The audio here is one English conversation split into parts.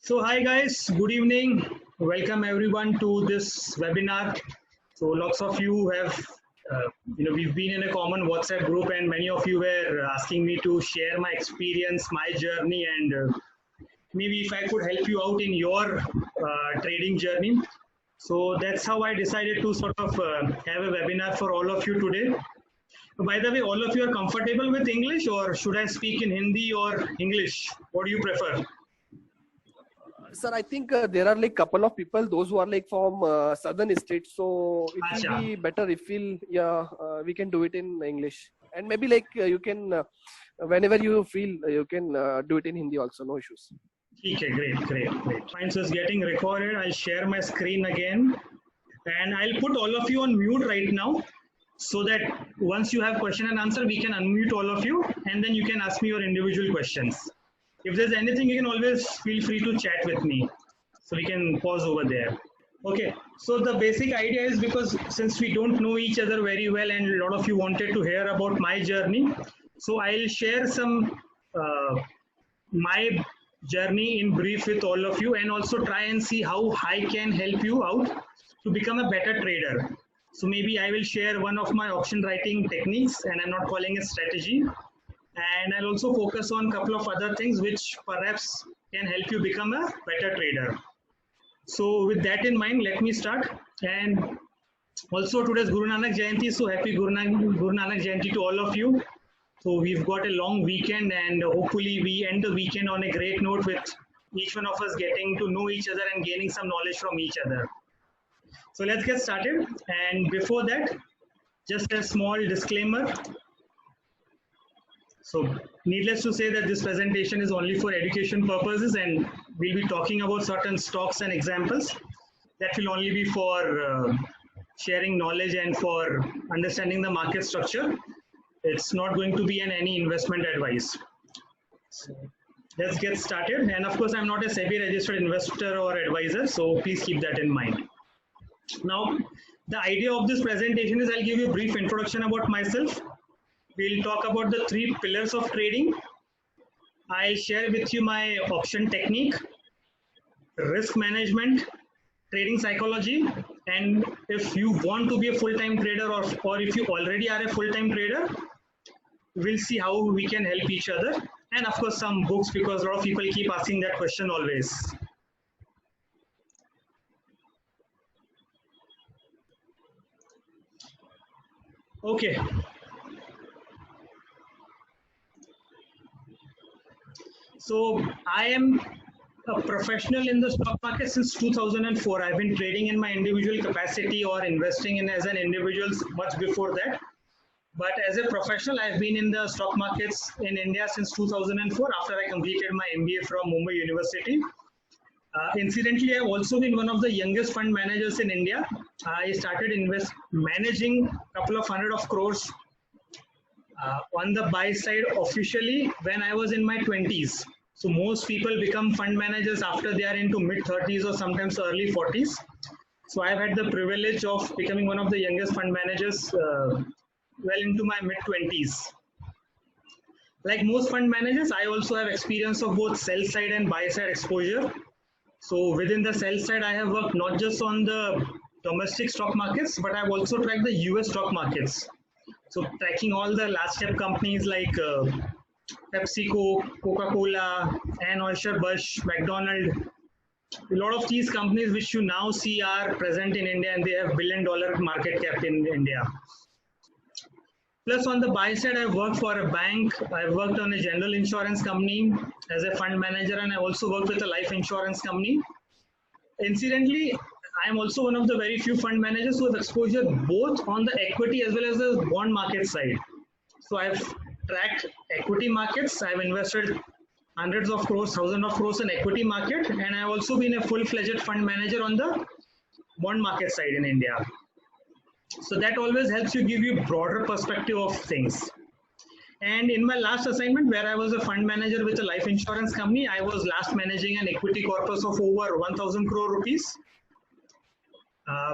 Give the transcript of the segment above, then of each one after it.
So hi guys, good evening. Welcome everyone to this webinar. So lots of you have, we've been in a common WhatsApp group and many of you were asking me to share my experience, my journey and maybe if I could help you out in your trading journey. So that's how I decided to sort of have a webinar for all of you today. By the way, all of you are comfortable with English or should I speak in Hindi or English? What do you prefer? Sir, I think there are like couple of people, those who are like from southern states, so it will be better if we can do it in English, and maybe like you can whenever you feel you can do it in Hindi also, no issues. Okay, great. Fine, so it's getting recorded. I'll share my screen again, and I'll put all of you on mute right now, so that once you have question and answer, we can unmute all of you, and then you can ask me your individual questions. If there's anything, you can always feel free to chat with me. So we can pause over there. Okay, so the basic idea is because since we don't know each other very well and a lot of you wanted to hear about my journey, so I'll share some my journey in brief with all of you and also try and see how I can help you out to become a better trader. So maybe I will share one of my option writing techniques and I'm not calling it strategy. And I'll also focus on a couple of other things which perhaps can help you become a better trader. So with that in mind, let me start. And also today's Guru Nanak Jayanti, so happy Guru Nanak Jayanti to all of you. So we've got a long weekend and hopefully we end the weekend on a great note with each one of us getting to know each other and gaining some knowledge from each other. So let's get started. And before that, just a small disclaimer. So needless to say that this presentation is only for education purposes and we'll be talking about certain stocks and examples. That will only be for sharing knowledge and for understanding the market structure. It's not going to be any investment advice. So let's get started. And of course, I'm not a SEBI registered investor or advisor, so please keep that in mind. Now, the idea of this presentation is I'll give you a brief introduction about myself. We'll talk about the 3 pillars of trading. I'll share with you my option technique, risk management, trading psychology, and if you want to be a full-time trader or if you already are a full-time trader, we'll see how we can help each other. And of course, some books because a lot of people keep asking that question always. Okay. So I am a professional in the stock market since 2004. I've been trading in my individual capacity or investing in as an individual much before that. But as a professional, I've been in the stock markets in India since 2004 after I completed my MBA from Mumbai University. Incidentally, I've also been one of the youngest fund managers in India. I started managing a couple of hundred of crores on the buy side officially when I was in my 20s. So most people become fund managers after they are into mid 30s or sometimes early 40s. So I've had the privilege of becoming one of the youngest fund managers well into my mid 20s. Like most fund managers, I also have experience of both sell side and buy side exposure. So within the sell side, I have worked not just on the domestic stock markets, but I've also tracked the US stock markets. So tracking all the last step companies like PepsiCo, Coca-Cola, Anheuser-Busch, McDonald's. A lot of these companies which you now see are present in India and they have $1 billion market cap in India. Plus on the buy side, I've worked for a bank, I've worked on a general insurance company as a fund manager and I also worked with a life insurance company. Incidentally, I am also one of the very few fund managers who have exposure both on the equity as well as the bond market side. So I've tracked equity markets, I've invested hundreds of crores, thousands of crores in equity market and I've also been a full-fledged fund manager on the bond market side in India. So that always helps you give you broader perspective of things. And in my last assignment where I was a fund manager with a life insurance company, I was last managing an equity corpus of over 1,000 crore rupees.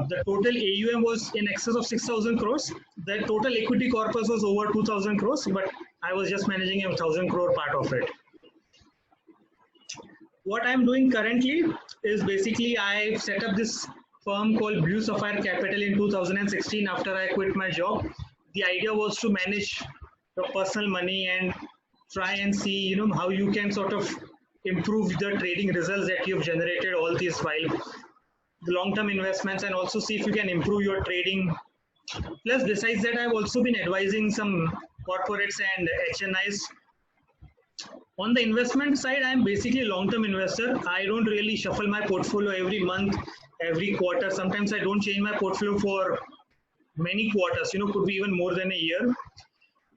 The total AUM was in excess of 6,000 crores. The total equity corpus was over 2,000 crores, but I was just managing a 1,000 crore part of it. what I'm doing currently is basically I've set up this firm called Blue Sapphire Capital in 2016 after I quit my job. The idea was to manage your personal money and try and see, how you can sort of improve the trading results that you've generated all this while, the long-term investments, and also see if you can improve your trading. Plus, besides that, I've also been advising some corporates and HNIs. On the investment side, I'm basically a long-term investor. I don't really shuffle my portfolio every month, every quarter. Sometimes I don't change my portfolio for many quarters, could be even more than a year.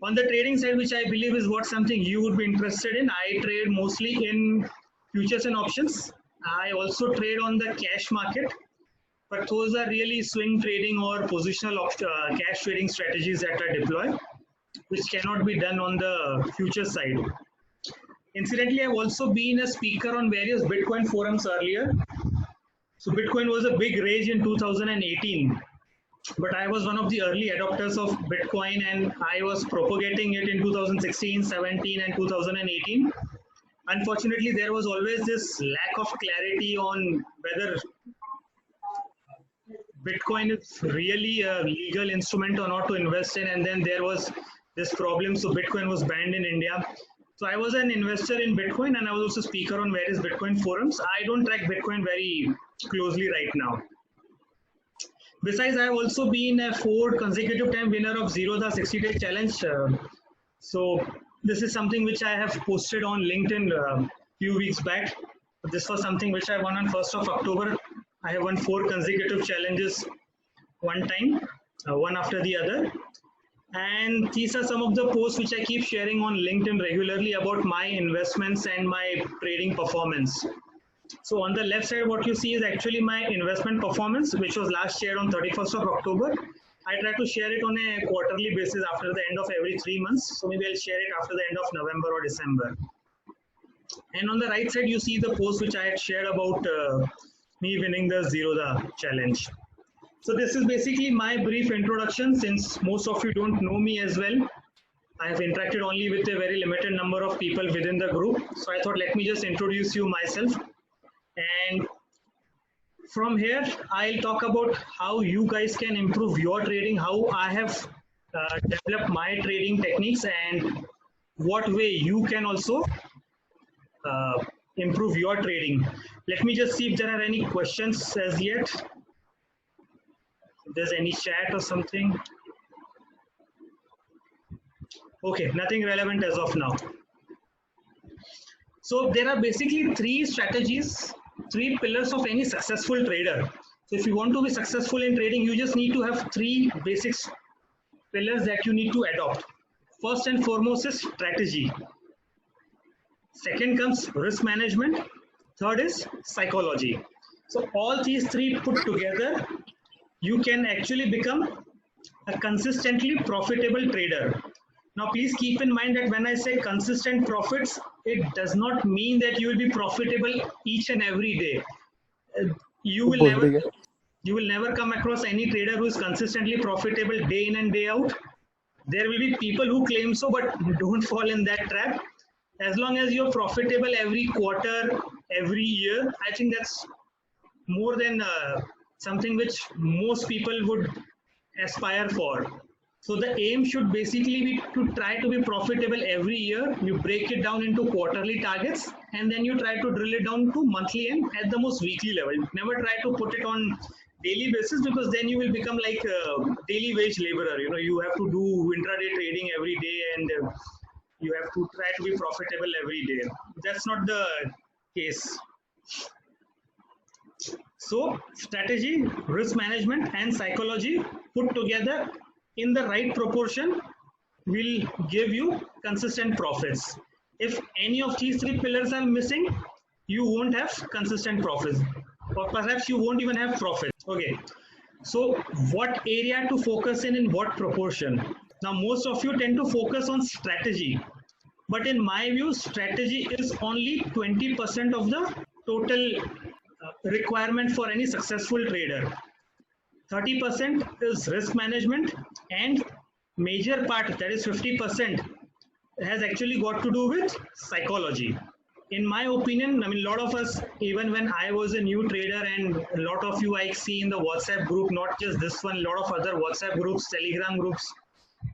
On the trading side, which I believe is what something you would be interested in, I trade mostly in futures and options. I also trade on the cash market, but those are really swing trading or positional cash trading strategies that are deployed, which cannot be done on the future side. Incidentally, I've also been a speaker on various Bitcoin forums earlier. So Bitcoin was a big rage in 2018, but I was one of the early adopters of Bitcoin, and I was propagating it in 2016, 17, and 2018. Unfortunately, there was always this lack of clarity on whether Bitcoin is really a legal instrument or not to invest in, and then there was this problem. So Bitcoin was banned in India. So I was an investor in Bitcoin, and I was also speaker on various Bitcoin forums. I don't track Bitcoin very closely right now. Besides, I've also been a 4 consecutive time winner of Zero the 60-day challenge. So this is something which I have posted on LinkedIn a few weeks back. This was something which I won on 1st of October. I have won 4 consecutive challenges one time, one after the other. And these are some of the posts which I keep sharing on LinkedIn regularly about my investments and my trading performance. So on the left side, what you see is actually my investment performance, which was last shared on 31st of October. I try to share it on a quarterly basis after the end of every 3 months. So maybe I'll share it after the end of November or December. And on the right side, you see the post which I had shared about me winning the Zero the challenge. So this is basically my brief introduction, since most of you don't know me as well. I have interacted only with a very limited number of people within the group. So I thought, let me just introduce you myself. And from here, I'll talk about how you guys can improve your trading, how I have developed my trading techniques, and what way you can also improve your trading. Let me just see if there are any questions as yet. If there's any chat or something. Okay, nothing relevant as of now. So there are basically 3 strategies, 3 pillars of any successful trader. So if you want to be successful in trading, you just need to have 3 basic pillars that you need to adopt. First and foremost is strategy. Second comes risk management. Third is psychology. So all these 3 put together, you can actually become a consistently profitable trader. Now, please keep in mind that when I say consistent profits, it does not mean that you will be profitable each and every day. You will never come across any trader who is consistently profitable day in and day out. There will be people who claim so, but don't fall in that trap. As long as you're profitable every quarter, every year, I think that's more than something which most people would aspire for. So the aim should basically be to try to be profitable every year. You break it down into quarterly targets, and then you try to drill it down to monthly and at the most weekly level. Never try to put it on daily basis, because then you will become like a daily wage laborer. You have to do intraday trading every day, and you have to try to be profitable every day. That's not the case. So strategy, risk management, and psychology put together in the right proportion will give you consistent profits. If any of these 3 pillars are missing, you won't have consistent profits, or perhaps you won't even have profit. Okay, so what area to focus in what proportion? Now, most of you tend to focus on strategy, but in my view, strategy is only 20% of the total requirement for any successful trader. 30% is risk management, and major part, that is 50%, has actually got to do with psychology. in my opinion, I mean, a lot of us, even when I was a new trader, and a lot of you I see in the WhatsApp group, not just this one, a lot of other WhatsApp groups, Telegram groups,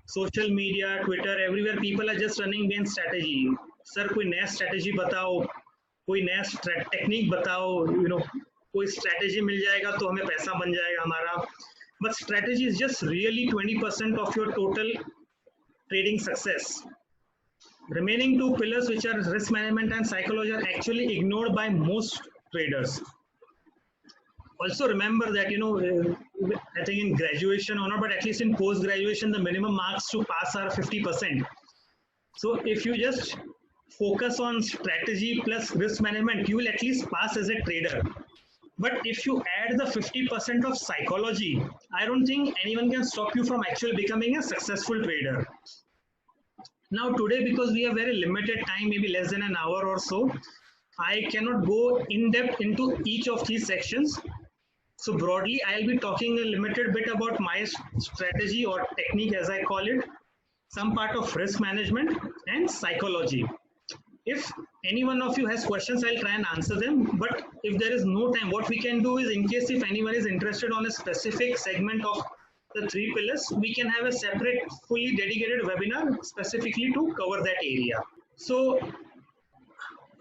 social media, Twitter, everywhere, people are just running behind strategy. Sir, कोई नया strategy बताओ, कोई नया technique बताओ, कोई strategy मिल जाएगा तो हमें पैसा बन जाएगा हमारा. But strategy is just really 20% of your total trading success. Remaining two pillars, which are risk management and psychology, are actually ignored by most traders. Also remember that, I think in graduation or not, but at least in post-graduation, the minimum marks to pass are 50%. So if you just focus on strategy plus risk management, you will at least pass as a trader. But if you add the 50% of psychology, I don't think anyone can stop you from actually becoming a successful trader. Now today, because we have very limited time, maybe less than an hour or so, I cannot go in depth into each of these sections. So broadly, I'll be talking a limited bit about my strategy or technique, as I call it, some part of risk management and psychology. If any one of you has questions, I'll try and answer them. But if there is no time, what we can do is, in case if anyone is interested on a specific segment of the three pillars, we can have a separate, fully dedicated webinar specifically to cover that area. So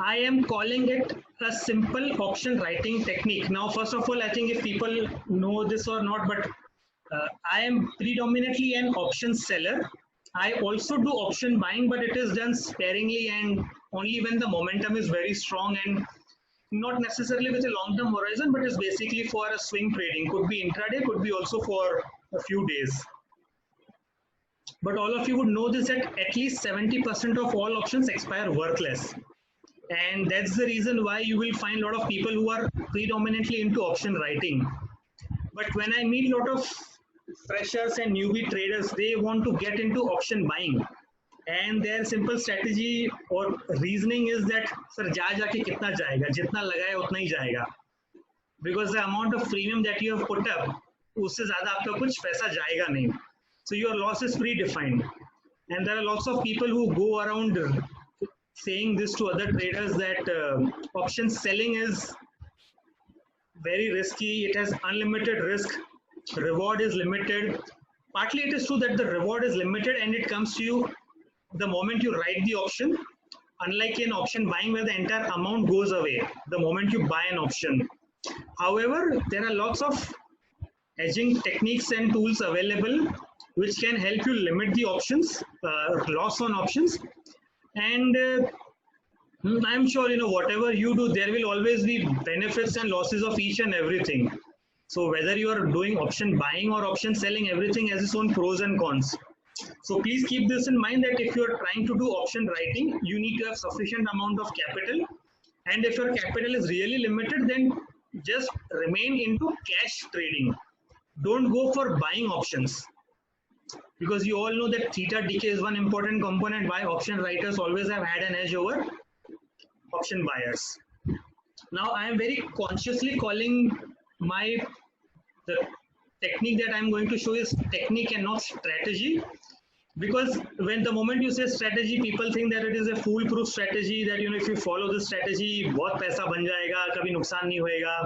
I am calling it a simple option writing technique. Now, first of all, I think if people know this or not, but I am predominantly an option seller. I also do option buying, but it is done sparingly and only when the momentum is very strong and not necessarily with a long-term horizon, but it's basically for a swing trading. Could be intraday, could be also for a few days. But all of you would know this, that at least 70% of all options expire worthless. And that's the reason why you will find a lot of people who are predominantly into option writing. But when I meet a lot of freshers and newbie traders, they want to get into option buying. And their simple strategy or reasoning is that, sir, जाके कितना जाएगा, जितना लगाए उतना ही जाएगा. Because the amount of premium that you have put up, उससे ज़्यादा आपका कुछ पैसा जाएगा नहीं. So your loss is predefined. And there are lots of people who go around saying this to other traders that option selling is very risky, it has unlimited risk, reward is limited. Partly it is true that the reward is limited and it comes to you the moment you write the option, unlike in option buying where the entire amount goes away the moment you buy an option. However, there are lots of hedging techniques and tools available which can help you limit the options, loss on options. And I'm sure, whatever you do, there will always be benefits and losses of each and everything. So whether you are doing option buying or option selling, everything has its own pros and cons. So please keep this in mind that if you are trying to do option writing, you need to have sufficient amount of capital. And if your capital is really limited, then just remain into cash trading. Don't go for buying options. Because you all know that theta decay is one important component why option writers always have had an edge over option buyers. Now I am very consciously calling the technique that I am going to show is technique and not strategy, because when the moment you say strategy, people think that it is a foolproof strategy, that if you follow this strategy बहुत पैसा बन जाएगा, कभी नुकसान नहीं होएगा,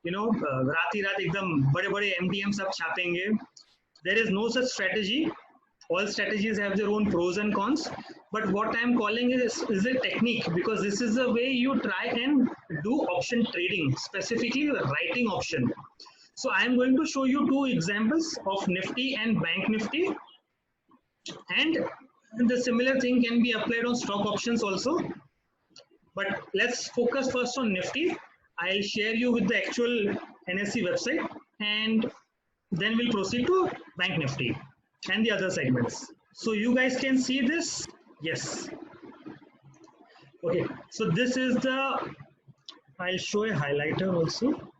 रात ही रात एकदम बड़े-बड़े MTM सब छापेंगे. There is no such strategy. All strategies have their own pros and cons. But what I am calling is a technique, because this is the way you try and do option trading, specifically writing option. So I am going to show you two examples of Nifty and Bank Nifty. And the similar thing can be applied on stock options also. But let's focus first on Nifty. I'll share you with the actual NSE website, and then we'll proceed to Bank Nifty and the other segments. So you guys can see this. Yes. Okay. So this is I'll show a highlighter also.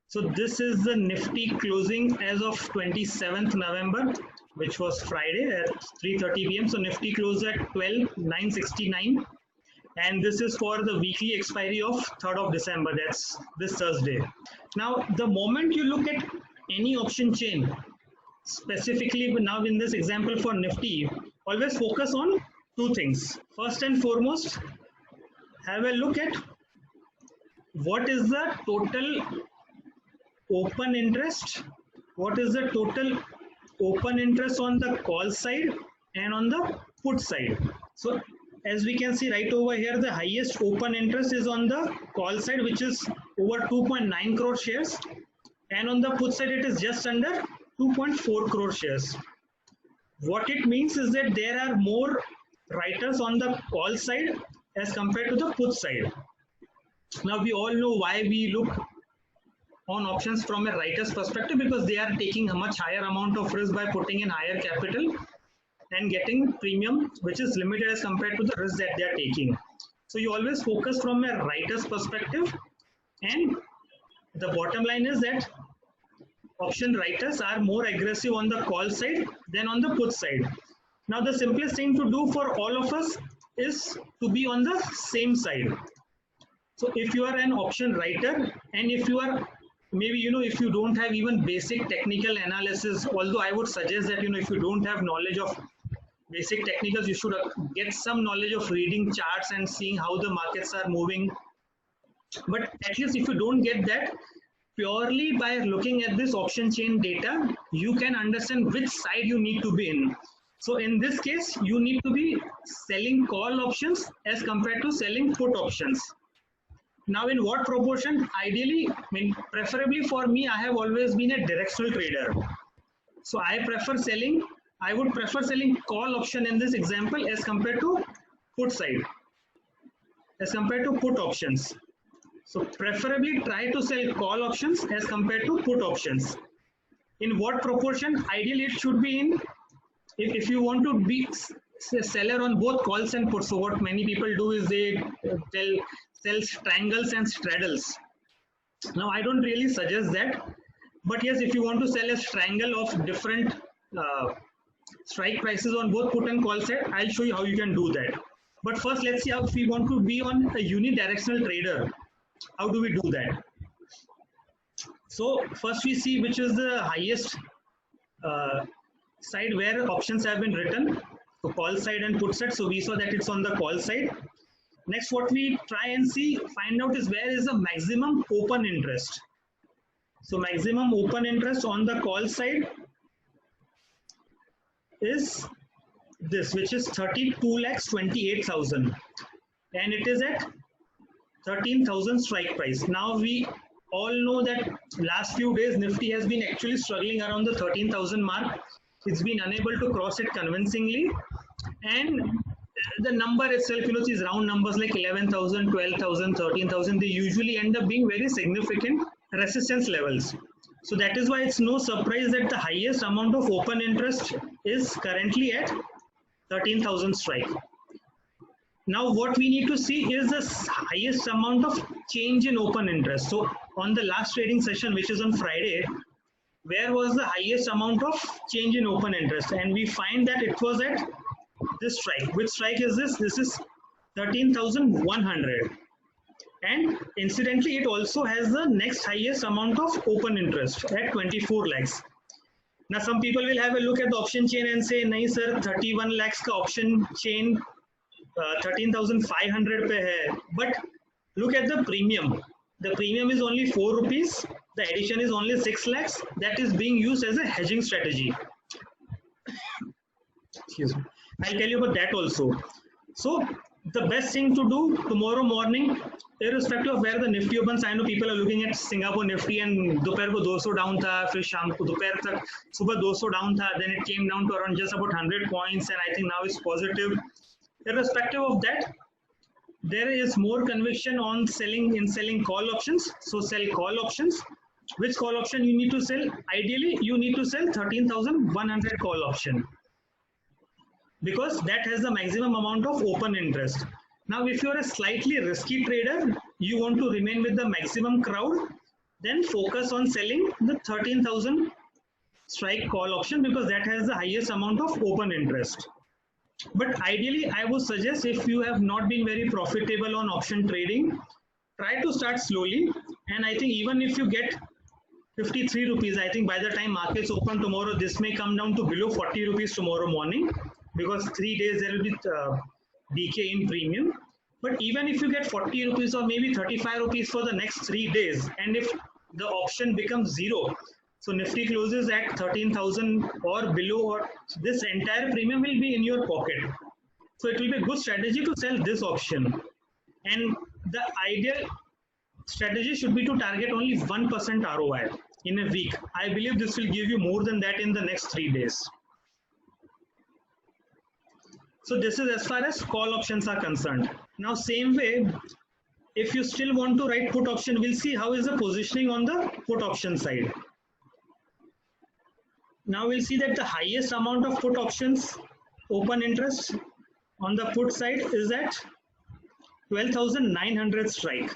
So this is the Nifty closing as of 27th November, which was Friday at 3:30 p.m. So Nifty closed at 12,969. And this is for the weekly expiry of 3rd of December. That's this Thursday. Now, the moment you look at any option chain, specifically now in this example for Nifty, always focus on two things. First and foremost, have a look at what is the total open interest, what is the total open interest on the call side and on the put side. So as we can see right over here, the highest open interest is on the call side, which is over 2.9 crore shares, and on the put side it is just under 2.4 crore shares. What it means is that there are more writers on the call side as compared to the put side. Now we all know why we look on options from a writer's perspective, because they are taking a much higher amount of risk by putting in higher capital and getting premium which is limited as compared to the risk that they are taking. So you always focus from a writer's perspective, and the bottom line is that option writers are more aggressive on the call side than on the put side. Now the simplest thing to do for all of us is to be on the same side. So if you are an option writer, and if you are maybe, if you don't have even basic technical analysis, although I would suggest that, if you don't have knowledge of basic technicals, you should get some knowledge of reading charts and seeing how the markets are moving. But at least if you don't get that, purely by looking at this option chain data, you can understand which side you need to be in. So in this case, you need to be selling call options as compared to selling put options. Now in what proportion? Ideally, preferably for me, I have always been a directional trader. So I would prefer selling call option in this example as compared to put side, as compared to put options. So preferably try to sell call options as compared to put options. In what proportion? Ideally, it should be in, if you want to be a seller on both calls and puts. So what many people do is they sell strangles and straddles. Now I don't really suggest that, but yes, if you want to sell a strangle of different strike prices on both put and call side, I'll show you how you can do that. But first, let's see how, if we want to be on a unidirectional trader, how do we do that? So first we see which is the highest side where options have been written. So call side and put side. So we saw that it's on the call side. Next, what we try and find out is where is the maximum open interest. So maximum open interest on the call side is this, which is 32,28,000, and it is at 13,000 strike price. Now we all know that last few days Nifty has been actually struggling around the 13,000 mark. It's been unable to cross it convincingly, and the number itself, these round numbers like 11,000, 12,000, 13,000, they usually end up being very significant resistance levels. So that is why it's no surprise that the highest amount of open interest is currently at 13,000 strike. Now what we need to see is the highest amount of change in open interest. So on the last trading session, which is on Friday, where was the highest amount of change in open interest? And we find that it was at this strike. Which strike is this? This is 13,100. And incidentally, it also has the next highest amount of open interest at 24 lakhs. Now some people will have a look at the option chain and say, nahi sir, 31 lakhs ka option chain 13,500 pe hai. But look at the premium. The premium is only 4 rupees. The addition is only 6 lakhs. That is being used as a hedging strategy. Excuse me. I'll tell you about that also. So the best thing to do tomorrow morning, irrespective of where the Nifty opens, I know people are looking at Singapore Nifty and दोपहर को 200 down था, फिर शाम को दोपहर तक सुबह 200 down था, then it came down to around just about 100 points, and I think now it's positive. Irrespective of that, there is more conviction on selling call options. So sell call options. Which call option you need to sell? Ideally, you need to sell 13,100 call option, because that has the maximum amount of open interest. Now, if you are a slightly risky trader, you want to remain with the maximum crowd, then focus on selling the 13,000 strike call option, because that has the highest amount of open interest. But ideally, I would suggest, if you have not been very profitable on option trading, try to start slowly. And I think even if you get 53 rupees, I think by the time markets open tomorrow, this may come down to below 40 rupees tomorrow morning, because 3 days there will be decay in premium. But even if you get 40 rupees or maybe 35 rupees for the next 3 days, and if the option becomes zero, so Nifty closes at 13,000 or below, or this entire premium will be in your pocket. So it will be a good strategy to sell this option. And the ideal strategy should be to target only 1% ROI in a week. I believe this will give you more than that in the next 3 days. So this is as far as call options are concerned. Now same way, if you still want to write put option, we'll see how is the positioning on the put option side. Now we'll see that the highest amount of put options open interest on the put side is at 12,900 strike,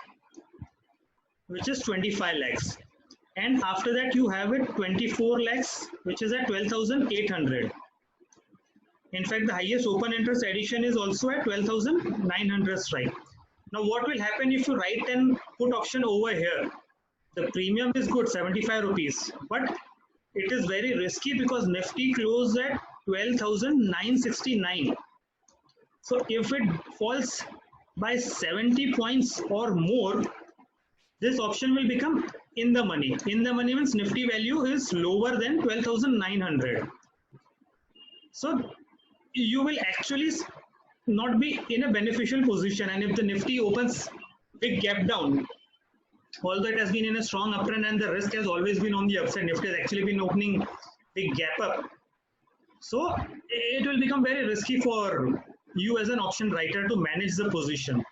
which is 25 lakhs. And after that you have it 24 lakhs, which is at 12,800. In fact, the highest open interest addition is also at 12,900 strike. Now what will happen if you write an put option over here? The premium is good, 75 rupees, but it is very risky because Nifty closed at 12,969. So if it falls by 70 points or more, this option will become in the money. In the money means Nifty value is lower than 12,900. So you will actually not be in a beneficial position, and if the Nifty opens big gap down, although it has been in a strong uptrend and the risk has always been on the upside, Nifty has actually been opening big gap up. So it will become very risky for you as an option writer to manage the position.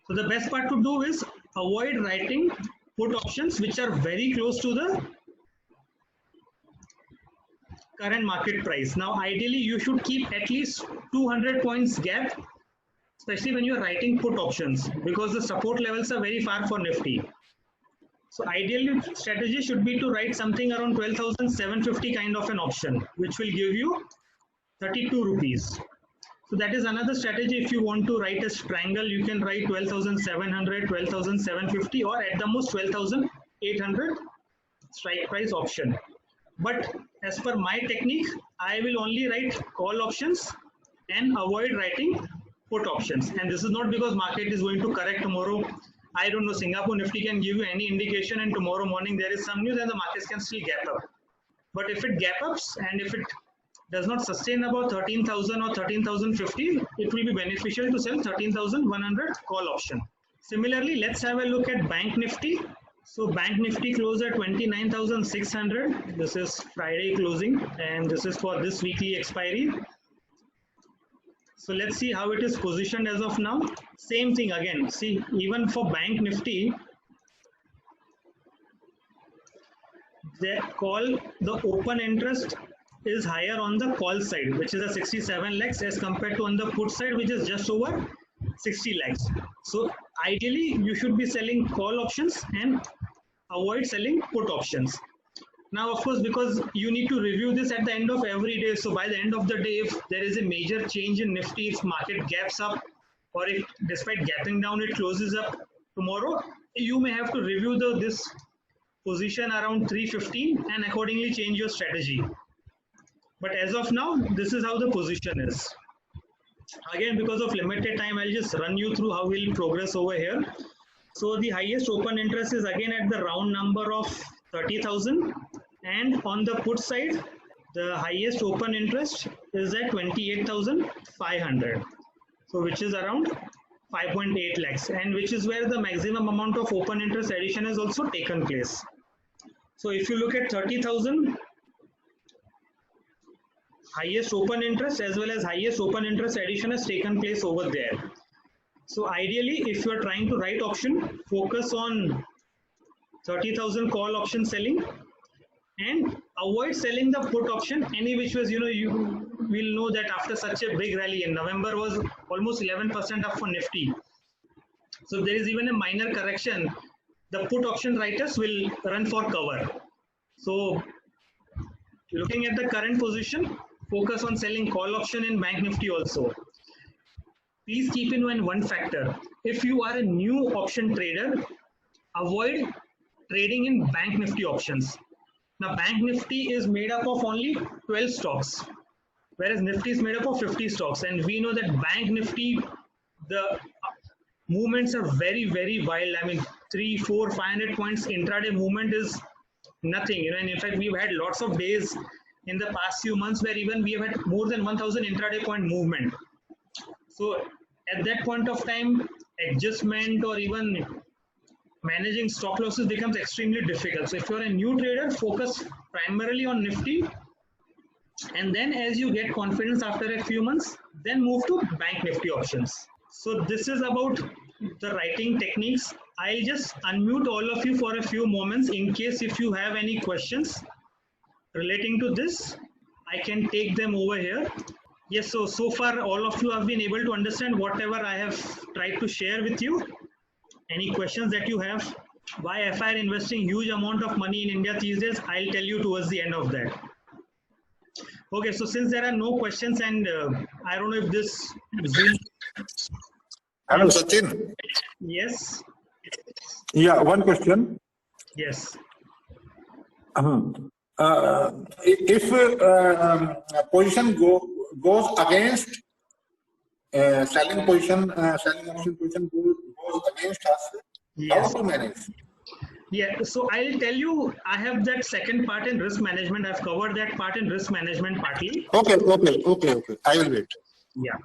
So the best part to do is avoid writing put options which are very close to the current market price. Now ideally you should keep at least 200 points gap, especially when you are writing put options, because the support levels are very far for Nifty. So ideally strategy should be to write something around 12,750 kind of an option, which will give you 32 rupees. So that is another strategy. If you want to write a triangle, you can write 12,700, 12,750, or at the most 12,800 strike price option. But as per my technique, I will only write call options and avoid writing put options. And this is not because market is going to correct tomorrow. I don't know, Singapore Nifty can give you any indication, and tomorrow morning there is some news and the markets can still gap up. But if it gap ups and if it does not sustain about 13,000 or 13,050, it will be beneficial to sell 13,100 call option. Similarly, let's have a look at Bank Nifty. So Bank Nifty closed at 29,600. This is Friday closing, and this is for this weekly expiry. So let's see how it is positioned as of now. Same thing again. See, even for Bank Nifty, they call the open interest is higher on the call side, which is a 67 lakhs, as compared to on the put side, which is just over 60 lakhs. So ideally you should be selling call options and avoid selling put options. Now of course, because you need to review this at the end of every day, so by the end of the day, if there is a major change in Nifty, if market gaps up, or if despite gapping down it closes up tomorrow, you may have to review this position around 315 and accordingly change your strategy. But as of now, this is how the position is. Again, because of limited time, I'll just run you through how we'll progress over here. So the highest open interest is again at the round number of 30,000, and on the put side, the highest open interest is at 28,500. So which is around 5.8 lakhs, and which is where the maximum amount of open interest addition has also taken place. So if you look at 30,000, highest open interest as well as highest open interest addition has taken place over there. So ideally, if you are trying to write option, focus on 30,000 call option selling and avoid selling the put option any which ways. You will know that after such a big rally in November was almost 11% up for Nifty. So if there is even a minor correction, the put option writers will run for cover. So looking at the current position, focus on selling call option in Bank Nifty also. Please keep in mind one factor. If you are a new option trader, avoid trading in Bank Nifty options. Now Bank Nifty is made up of only 12 stocks, whereas Nifty is made up of 50 stocks. And we know that Bank Nifty the movements are very wild. I mean, 3, 4, 500 points intraday movement is nothing, and in fact we've had lots of days in the past few months where even we have had more than 1000 intraday point movement. So at that point of time, adjustment or even managing stop losses becomes extremely difficult. So if you're a new trader, focus primarily on Nifty, and then as you get confidence after a few months, then move to bank Nifty options. So this is about the writing techniques. I'll just unmute all of you for a few moments in case if you have any questions relating to this, I can take them over here. Yes, so far all of you have been able to understand whatever I have tried to share with you. Any questions that you have? Why FI are investing huge amount of money in India these days? I'll tell you towards the end of that. Okay, so since there are no questions, and I don't know if this Zoom. Hello, Sachin. Yes. Yeah, one question. Yes. If position goes against selling option position goes against us, Yes. how to manage? Yeah, so I'll tell you, I have that second part in risk management. I've covered that part in risk management partly. Okay. I will wait. Yeah.